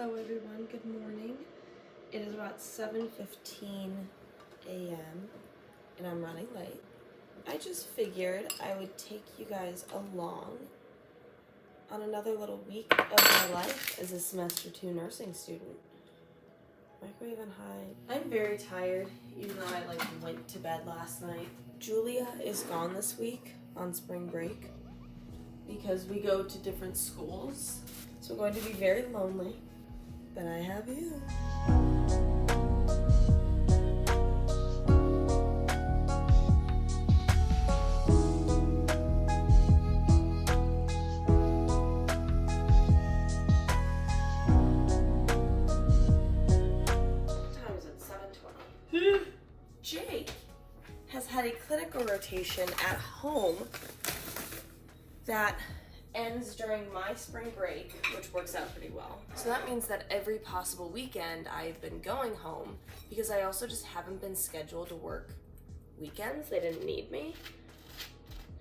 Hello everyone, good morning. It is about 7:15 a.m. and I'm running late. I just figured I would take you guys along on another little week of my life as a semester 2 nursing student. Microwave and hide. I'm very tired, even though I went to bed last night. Julia is gone this week on spring break because we go to different schools. So I'm going to be very lonely, but I have you. What time is it? 7:20. Jake has had a clinical rotation at home that ends during my spring break, which works out pretty well. So that means that every possible weekend I've been going home because I also just haven't been scheduled to work weekends. They didn't need me.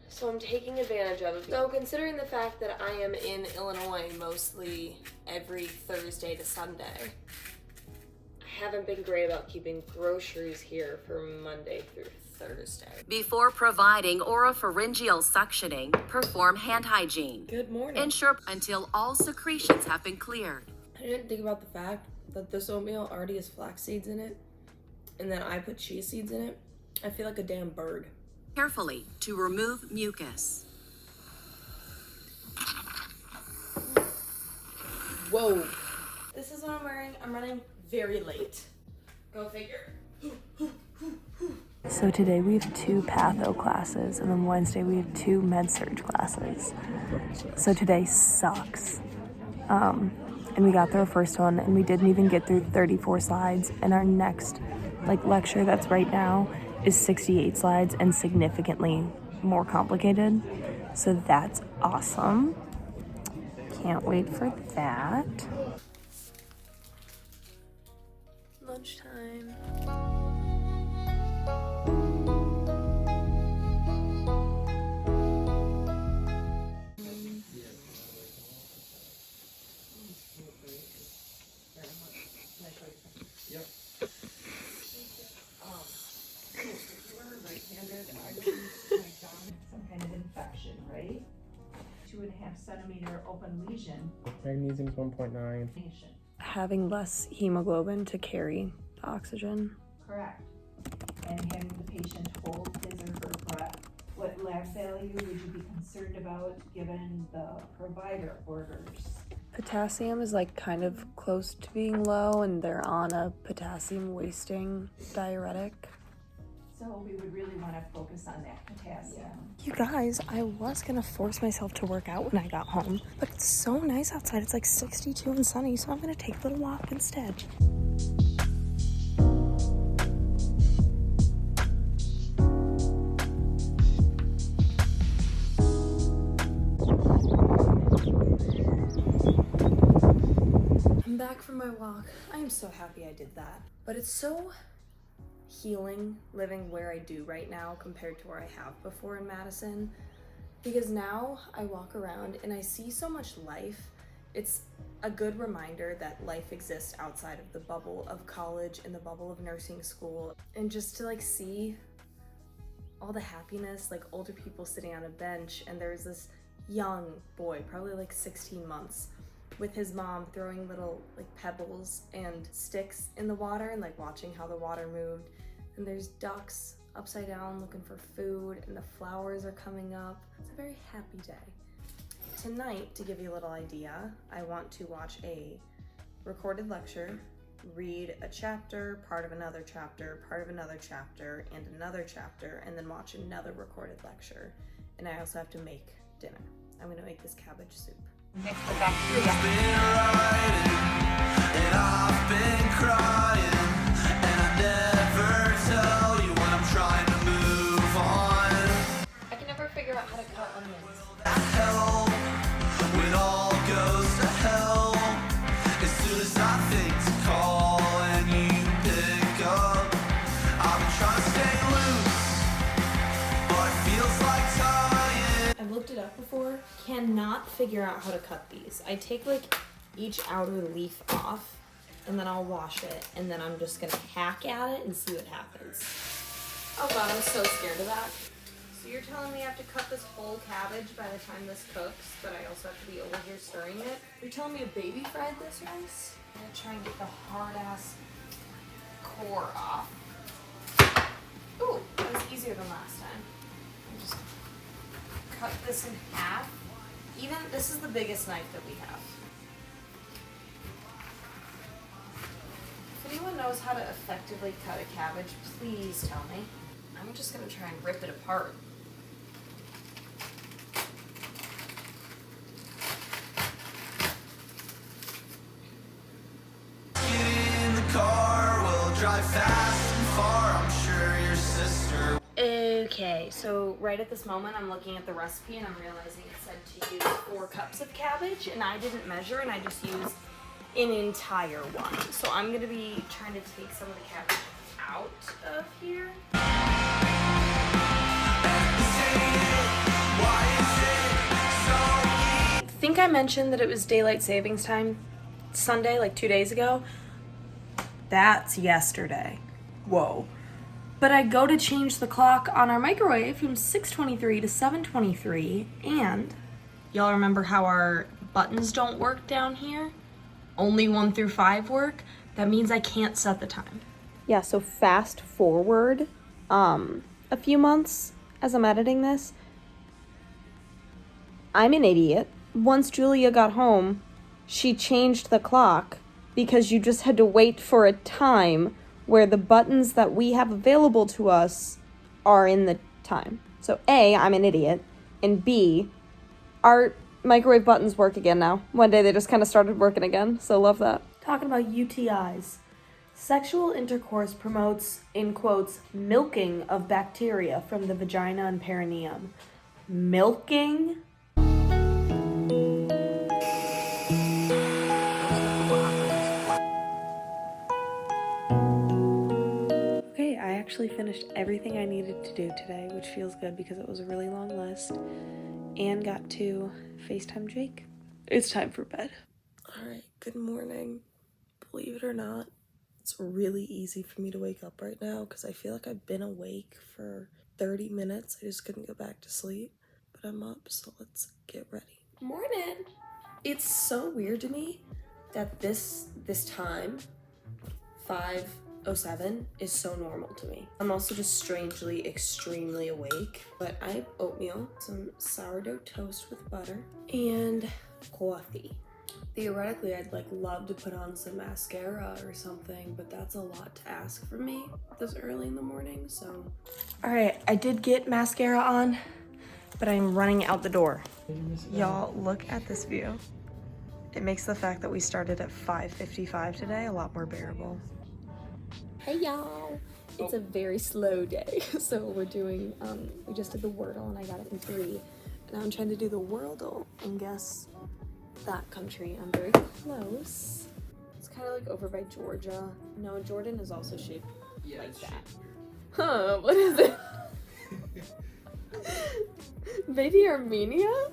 So I'm taking advantage of it. So considering the fact that I am in Illinois mostly every Thursday to Sunday, I haven't been great about keeping groceries here for Monday through Thursday. Before providing oropharyngeal suctioning, perform hand hygiene. Good morning. Ensure until all secretions have been cleared. I didn't think about the fact that this oatmeal already has flax seeds in it, and then I put chia seeds in it. I feel like a damn bird. Carefully to remove mucus. Whoa. This is what I'm wearing. I'm running very late. Go figure. So today we have 2 patho classes, and then Wednesday we have 2 med-surg classes. So today sucks. And we got through our first one, and we didn't even get through 34 slides. And our next lecture that's right now is 68 slides and significantly more complicated. So that's awesome. Can't wait for that. Lunchtime. Some kind of infection, right? 2.5 centimeter open lesion. Magnesium's 1.9. Having less hemoglobin to carry the oxygen. Correct. And having the patient hold his or her breath. What lab value would you be concerned about given the provider orders? Potassium is kind of close to being low, and they're on a potassium wasting diuretic. So we would really want to focus on that potassium. You guys, I was gonna force myself to work out when I got home, but it's so nice outside. It's 62 and sunny, so I'm gonna take a little walk instead. I'm back from my walk. I am so happy I did that. But it's so healing living where I do right now compared to where I have before in Madison, because now I walk around and I see so much life. It's a good reminder that life exists outside of the bubble of college and the bubble of nursing school, and just to see all the happiness, older people sitting on a bench, and there's this young boy, probably 16 months, with his mom throwing little pebbles and sticks in the water and watching how the water moved. And there's ducks upside down looking for food, and the flowers are coming up. It's a very happy day. Tonight, to give you a little idea, I want to watch a recorded lecture, read a chapter, part of another chapter, part of another chapter, and another chapter, and then watch another recorded lecture. And I also have to make dinner. I'm gonna make this cabbage soup. Mix the bacteria. And I've been crying, and I never tell you when I'm trying to move on. I can never figure out how to cut onions. Hell, when all goes to hell, as soon as I think to call and you pick up, I've been trying to stay loose, but it feels like tying. I've looked it up before, cannot figure out how to cut these. I take each outer leaf off, and then I'll wash it, and then I'm just gonna hack at it and see what happens. Oh God, I'm so scared of that. So you're telling me I have to cut this whole cabbage by the time this cooks, but I also have to be over here stirring it? You're telling me a baby fried this rice? I'm gonna try and get the hard ass core off. Ooh, that was easier than last time. I just cut this in half. Even, this is the biggest knife that we have. If anyone knows how to effectively cut a cabbage, please tell me. I'm just gonna try and rip it apart. Get in the car, we'll drive fast and far. I'm sure your sister. Okay, so right at this moment I'm looking at the recipe and I'm realizing it said to use 4 cups of cabbage, and I didn't measure and I just used an entire one. So I'm gonna be trying to take some of the cabbage out of here. I think I mentioned that it was daylight savings time Sunday, like 2 days ago. That's yesterday. Whoa. But I go to change the clock on our microwave from 6:23 to 7:23, and y'all remember how our buttons don't work down here? Only 1 through 5 work. That means I can't set the time. Yeah, so fast forward a few months as I'm editing this. I'm an idiot. Once Julia got home, she changed the clock because you just had to wait for a time where the buttons that we have available to us are in the time. So A, I'm an idiot, and B, our microwave buttons work again now. One day they just kind of started working again, so love that. Talking about UTIs. Sexual intercourse promotes, in quotes, milking of bacteria from the vagina and perineum. Milking? Okay, I actually finished everything I needed to do today, which feels good because it was a really long list, and got to FaceTime Jake. It's time for bed. Alright, good morning. Believe it or not, it's really easy for me to wake up right now because I feel like I've been awake for 30 minutes. I just couldn't go back to sleep, but I'm up, so let's get ready. Morning! It's so weird to me that this time, 5:07, is so normal to me. I'm also just strangely, extremely awake, but I have oatmeal, some sourdough toast with butter, and coffee. Theoretically, I'd love to put on some mascara or something, but that's a lot to ask from me this early in the morning, so. All right, I did get mascara on, but I'm running out the door. Y'all, look at this view. It makes the fact that we started at 5:55 today a lot more bearable. Hey y'all, it's a very slow day. So we're doing, we just did the Wordle and I got it in 3. And now I'm trying to do the worldle and guess that country. I'm very close. It's kind of like over by Georgia. No, Jordan is also shaped like that. Huh, what is it? Maybe Armenia?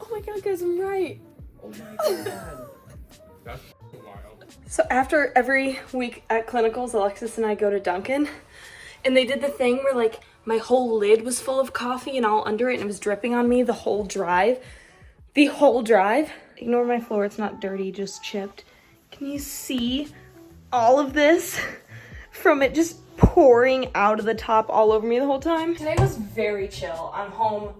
Oh my god, guys, I'm right. Oh my god. That's wild. So after every week at clinicals, Alexis and I go to Dunkin', and they did the thing where my whole lid was full of coffee and all under it, and it was dripping on me the whole drive. The whole drive. Ignore my floor, it's not dirty, just chipped. Can you see all of this from it just pouring out of the top all over me the whole time? Today was very chill. I'm home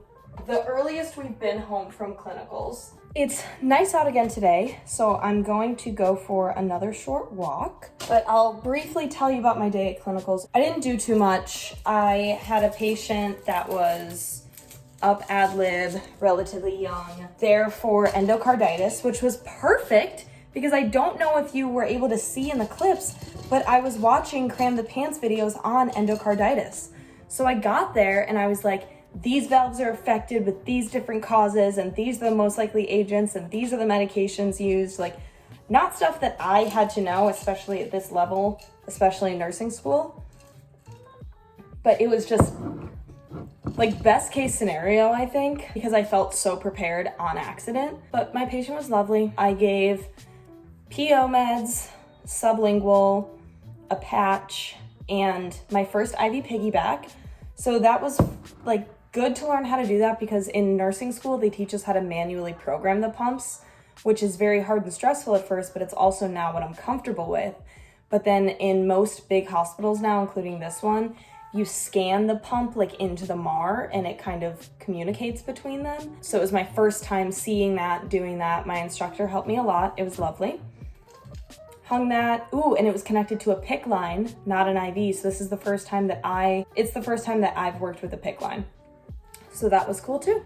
the earliest we've been home from clinicals. It's nice out again today, so I'm going to go for another short walk, but I'll briefly tell you about my day at clinicals. I didn't do too much. I had a patient that was up ad lib, relatively young, there for endocarditis, which was perfect because I don't know if you were able to see in the clips, but I was watching Cram the Pants videos on endocarditis. So I got there and I was like, these valves are affected with these different causes, and these are the most likely agents, and these are the medications used. Not stuff that I had to know, especially at this level, especially in nursing school. But it was just Like best case scenario, I think, because I felt so prepared on accident, but my patient was lovely. I gave PO meds, sublingual, a patch, and my first IV piggyback. So that was like good to learn how to do that, because in nursing school, they teach us how to manually program the pumps, which is very hard and stressful at first, but it's also now what I'm comfortable with. But then in most big hospitals now, including this one, you scan the pump like into the MAR and it kind of communicates between them. So it was my first time seeing that, doing that. My instructor helped me a lot. It was lovely. Hung that, and it was connected to a PIC line, not an IV. So this is the first time that it's the first time that I've worked with a PIC line. So that was cool too.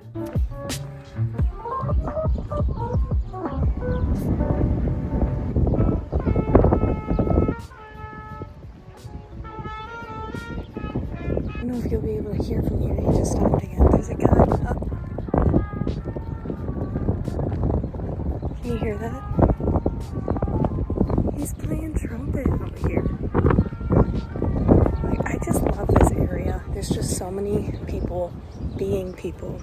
I don't know if you'll be able to hear from here. You just stopped again. There's a guy up. Can you hear that? He's playing trumpet over here. Like, I just love this area. There's just so many people being people.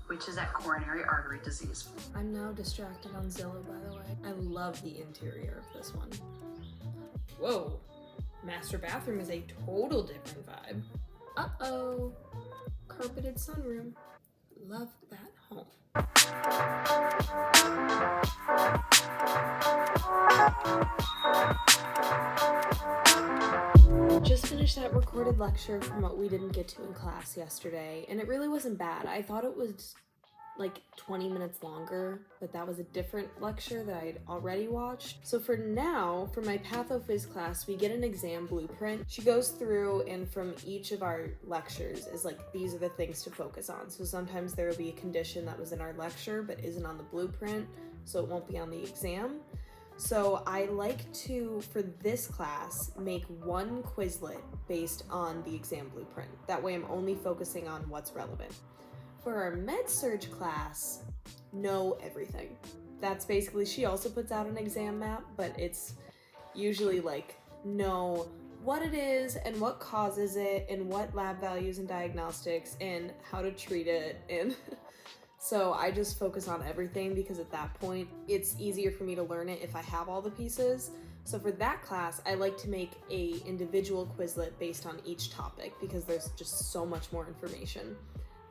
Which is at coronary artery disease. I'm now distracted on Zillow, by the way. I love the interior of this one. Whoa, master bathroom is a total different vibe. Uh-oh, carpeted sunroom. Love that home. Just finished that recorded lecture from what we didn't get to in class yesterday, and it really wasn't bad. I thought it was like 20 minutes longer, but that was a different lecture that I'd already watched. So for now, for my pathophys class, we get an exam blueprint. She goes through, and from each of our lectures is like, these are the things to focus on. So sometimes there will be a condition that was in our lecture but isn't on the blueprint, so it won't be on the exam. So I like to, for this class, make one Quizlet based on the exam blueprint. That way I'm only focusing on what's relevant. For our med-surg class, know everything. That's basically, she also puts out an exam map, but it's usually like, know what it is and what causes it and what lab values and diagnostics and how to treat it. And so I just focus on everything, because at that point, it's easier for me to learn it if I have all the pieces. So for that class, I like to make a individual Quizlet based on each topic, because there's just so much more information.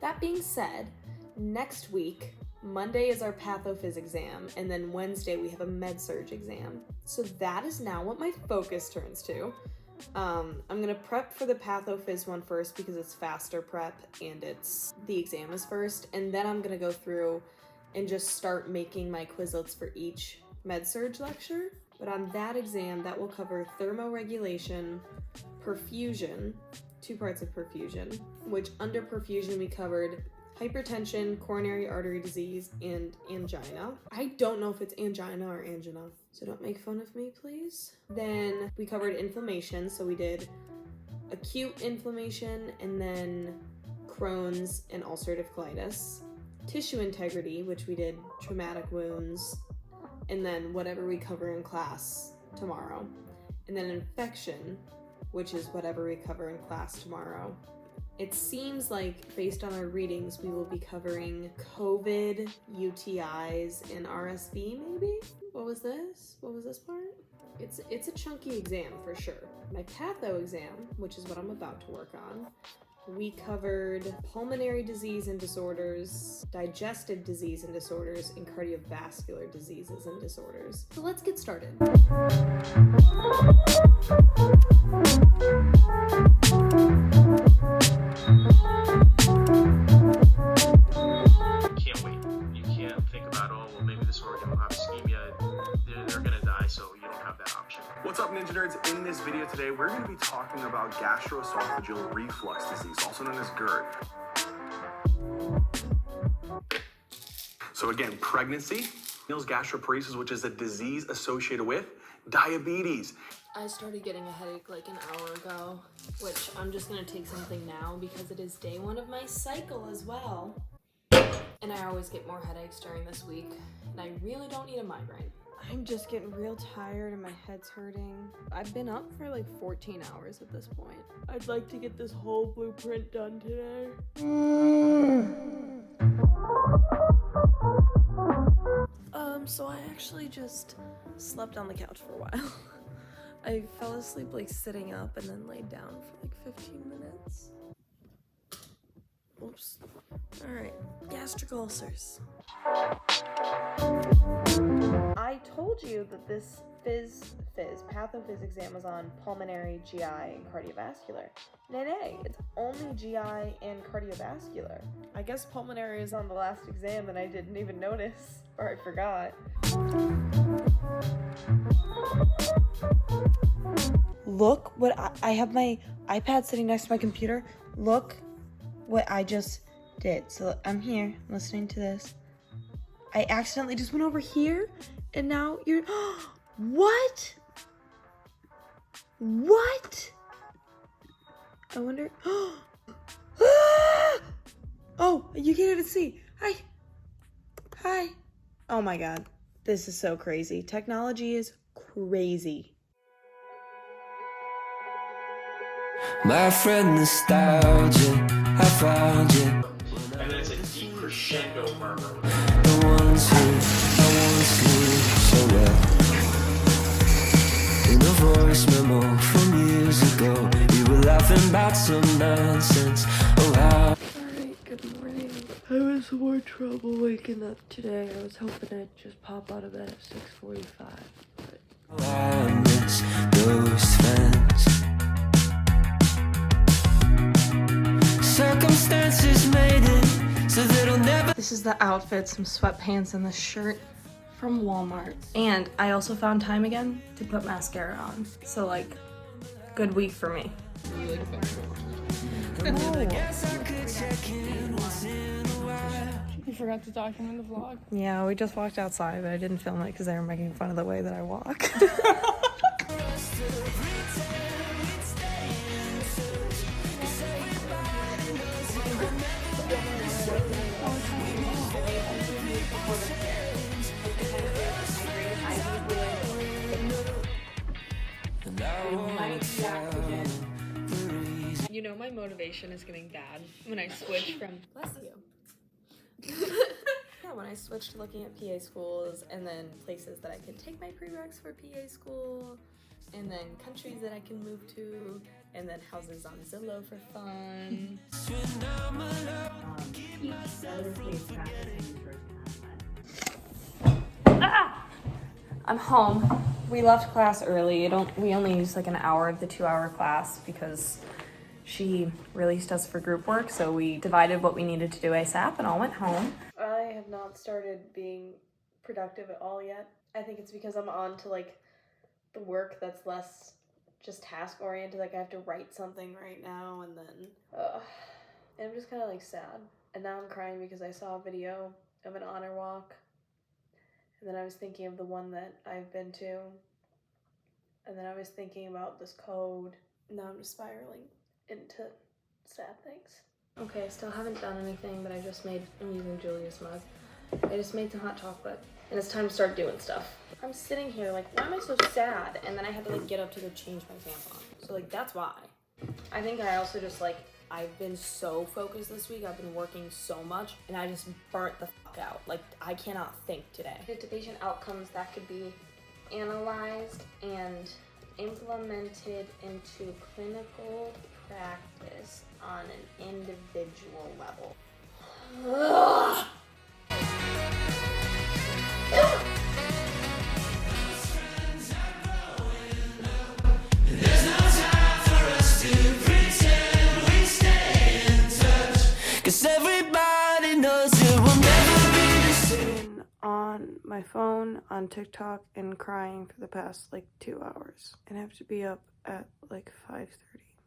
That being said, next week, Monday is our pathophys exam, and then Wednesday we have a med-surg exam. So that is now what my focus turns to. I'm gonna prep for the pathophys one first, because it's faster prep and the exam is first, and then I'm gonna go through and just start making my Quizlets for each med-surg lecture. But on that exam, that will cover thermoregulation, perfusion, 2 parts of perfusion, which under perfusion we covered hypertension, coronary artery disease, and angina. I don't know if it's angina or angina, so don't make fun of me, please. Then we covered inflammation, so we did acute inflammation, and then Crohn's and ulcerative colitis. Tissue integrity, which we did traumatic wounds, and then whatever we cover in class tomorrow. And then infection, which is whatever we cover in class tomorrow. It seems like, based on our readings, we will be covering COVID, UTIs, and RSV, maybe? What was this? What was this part? It's a chunky exam for sure. My patho exam, which is what I'm about to work on, we covered pulmonary disease and disorders, digestive disease and disorders, and cardiovascular diseases and disorders. So let's get started. Can't wait. You can't think about, oh, well, maybe this organ will have ischemia. They're gonna die, so you don't have that option. What's up, Ninja Nerds? In this video today, we're going to be talking about gastroesophageal reflux disease, also known as GERD. So again, pregnancy, gastroparesis, which is a disease associated with diabetes. I started getting a headache like an hour ago, which I'm just gonna take something now because it is day 1 of my cycle as well. And I always get more headaches during this week, and I really don't need a migraine. I'm just getting real tired and my head's hurting. I've been up for like 14 hours at this point. I'd like to get this whole blueprint done today. So I actually just slept on the couch for a while. I fell asleep like sitting up and then laid down for like 15 minutes. Oops. Alright, gastric ulcers. I told you that this pathophys exam was on pulmonary, GI, and cardiovascular. Nay, it's only GI and cardiovascular. I guess pulmonary is on the last exam and I didn't even notice, or I forgot. Look what I have my iPad sitting next to my computer. Look what I just did. So I'm here listening to this. I accidentally just went over here and now you're what? What? I wonder. Oh, you can't even see. Hi. Oh my god. This is so crazy. Technology is crazy. My friend nostalgia, I found you. And then it's a deep crescendo murmur. The ones who I once knew so well. In a voice memo from years ago, we were laughing about some nonsense. Oh, how. Alright, good morning. I was more trouble waking up today. I was hoping I'd just pop out of bed at 6:45. But I miss those fans. Circumstances made it so that I'll never. this is the outfit, some sweatpants and the shirt from Walmart. And I also found time again to put mascara on. So like, good week for me. You forgot to document the vlog. Yeah, we just walked outside, but I didn't film it because they were making fun of the way that I walk. You know my motivation is getting bad when I switch from. Bless you. Yeah, when I switched to looking at PA schools and then places that I could take my prereqs for PA school, and then countries that I can move to, and then houses on Zillow for fun. I'm home. We left class early. We only used like an hour of the 2-hour class because she released us for group work, so we divided what we needed to do ASAP and all went home. I have not started being productive at all yet. I think it's because I'm on to like the work that's less just task oriented. Like I have to write something right now and then and I'm just kind of like sad. And now I'm crying because I saw a video of an honor walk. And then I was thinking of the one that I've been to. And then I was thinking about this code. Now I'm just spiraling into sad things. Okay, I still haven't done anything, but I just made, I'm using Julia's mug. I just made some hot chocolate. And it's time to start doing stuff. I'm sitting here like, why am I so sad? And then I had to like get up to go change my tampon. So like, that's why. I think I also just like, I've been so focused this week. I've been working so much and I just burnt the fuck out. Like I cannot think today. To patient outcomes that could be analyzed and implemented into clinical practice on an individual level. Ugh. Everybody knows it will never be the same. On my phone, on TikTok, and crying for the past like 2 hours. And I have to be up at like 5:30.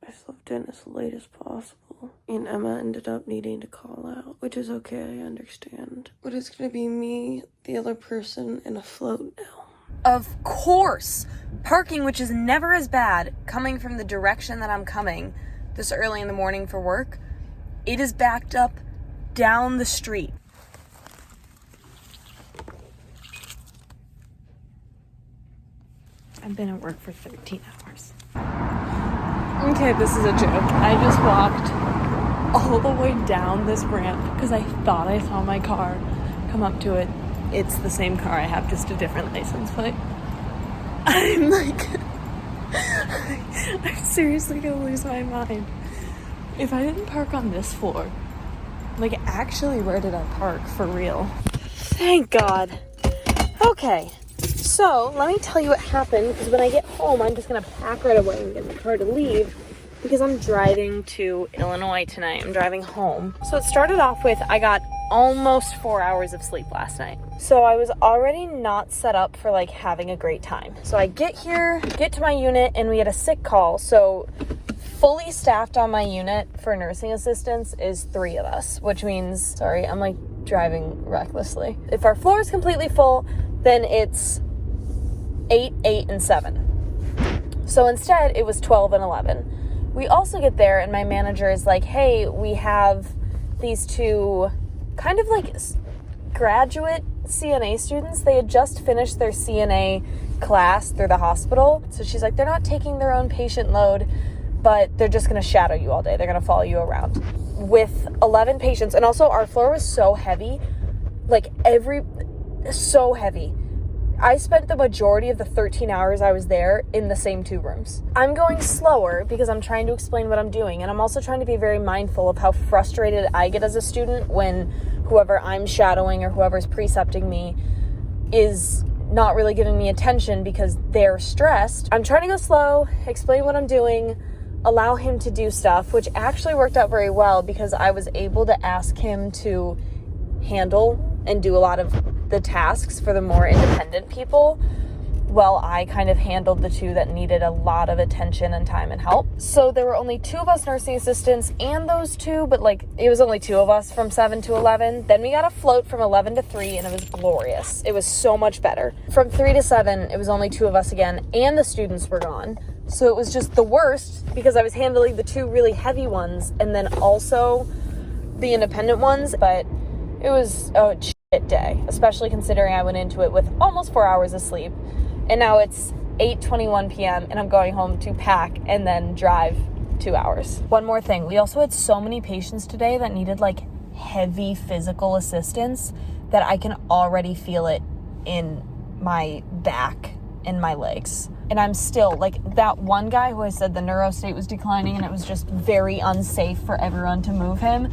I slept in as late as possible. And Emma ended up needing to call out, which is okay, I understand. But it's gonna be me, the other person, and a float now. Of course! Parking, which is never as bad, coming from the direction that I'm coming this early in the morning for work, it is backed up down the street. I've been at work for 13 hours. Okay, this is a joke. I just walked all the way down this ramp because I thought I saw my car come up to it. It's the same car I have, just a different license plate. I'm like, I'm seriously gonna lose my mind. If I didn't park on this floor, like actually where did I park for real? Thank God. Okay, so let me tell you what happened, because when I get home, I'm just gonna pack right away and get in the car to leave, because I'm driving to Illinois tonight. I'm driving home. So it started off with, I got almost 4 hours of sleep last night. So I was already not set up for like having a great time. So I get here, get to my unit, and we had a sick call. So fully staffed on my unit for nursing assistants is 3 of us, which means, sorry, I'm like driving recklessly. If our floor is completely full, then it's 8, 8, and 7. So instead, it was 12 and 11. We also get there, and my manager is like, hey, we have these 2 kind of like graduate CNA students. They had just finished their CNA class through the hospital. So she's like, they're not taking their own patient load, but they're just going to shadow you all day. They're going to follow you around with 11 patients. And also our floor was so heavy, so heavy. I spent the majority of the 13 hours I was there in the same 2 rooms. I'm going slower because I'm trying to explain what I'm doing. And I'm also trying to be very mindful of how frustrated I get as a student when whoever I'm shadowing or whoever's precepting me is not really giving me attention because they're stressed. I'm trying to go slow, explain what I'm doing, allow him to do stuff, which actually worked out very well because I was able to ask him to handle and do a lot of the tasks for the more independent people, while I kind of handled the 2 that needed a lot of attention and time and help. So there were only 2 of us nursing assistants and those 2, but like it was only 2 of us from 7 to 11. Then we got a float from 11 to 3 and it was glorious. It was so much better. From 3 to 7, it was only 2 of us again and the students were gone. So it was just the worst because I was handling the 2 really heavy ones and then also the independent ones, but it was a shit day, especially considering I went into it with almost 4 hours of sleep. And now it's 8:21 p.m. and I'm going home to pack and then drive 2 hours. One more thing. We also had so many patients today that needed like heavy physical assistance that I can already feel it in my back and my legs. And I'm still like that one guy who I said the neuro state was declining and it was just very unsafe for everyone to move him.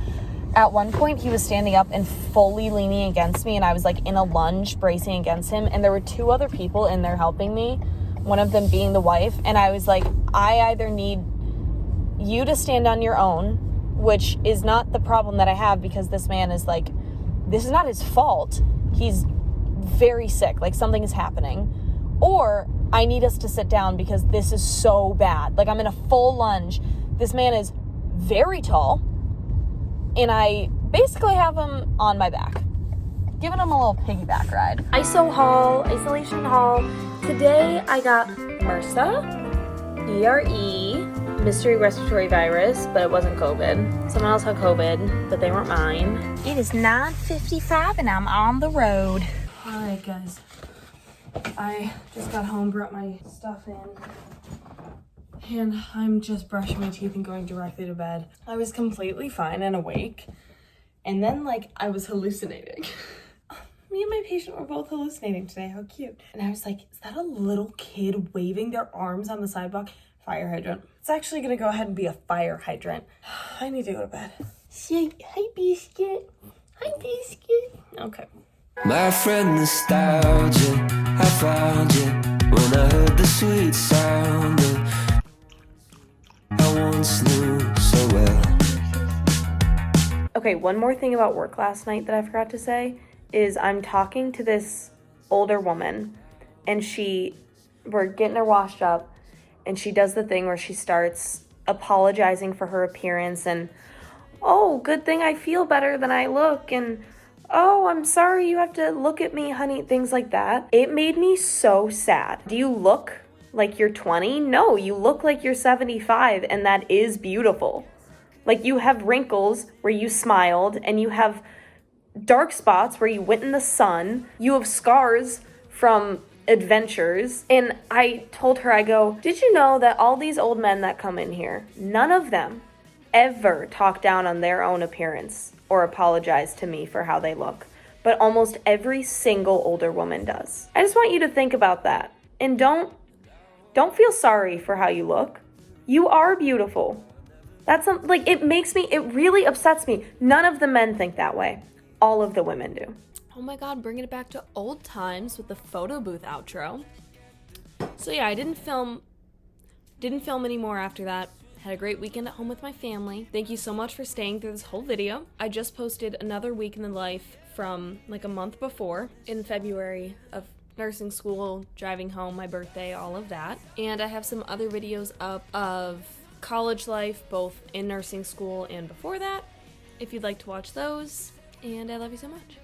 At one point, he was standing up and fully leaning against me, and I was like in a lunge bracing against him, and there were 2 other people in there helping me, one of them being the wife, and I was like, I either need you to stand on your own, which is not the problem that I have because this man is like, this is not his fault. He's very sick, like something is happening, or I need us to sit down because this is so bad. Like I'm in a full lunge. This man is very tall. And I basically have him on my back, giving him a little piggyback ride. Isolation hall. Today I got MRSA, ERE, mystery respiratory virus, but it wasn't COVID. Someone else had COVID, but they weren't mine. It is 9:55 and I'm on the road. All right, guys. I just got home, brought my stuff in. And I'm just brushing my teeth and going directly to bed. I was completely fine and awake. And then, like, I was hallucinating. Me and my patient were both hallucinating today. How cute. And I was like, is that a little kid waving their arms on the sidewalk? Fire hydrant. It's actually going to go ahead and be a fire hydrant. I need to go to bed. Say, hi, Biscuit. Hi, Biscuit. Okay. My friend nostalgia, I found you when I heard the sweet sound of I once knew so well. Okay, one more thing about work last night that I forgot to say is I'm talking to this older woman and we're getting her washed up and she does the thing where she starts apologizing for her appearance and, oh, good thing I feel better than I look, and oh, I'm sorry you have to look at me, honey, things like that. It made me so sad. Do you look like you're 20? No, you look like you're 75, and that is beautiful. Like, you have wrinkles where you smiled, and you have dark spots where you went in the sun. You have scars from adventures. And I told her, I go, did you know that all these old men that come in here, none of them ever talk down on their own appearance or apologize to me for how they look, but almost every single older woman does. I just want you to think about that, and don't feel sorry for how you look. You are beautiful. That's like, it really upsets me. None of the men think that way. All of the women do. Oh my god, bringing it back to old times with the photo booth outro. So yeah, I didn't film anymore after that. Had a great weekend at home with my family. Thank you so much for staying through this whole video. I just posted another week in the life from like a month before, in February, of nursing school, driving home, my birthday, all of that. And I have some other videos up of college life, both in nursing school and before that, if you'd like to watch those. And I love you so much.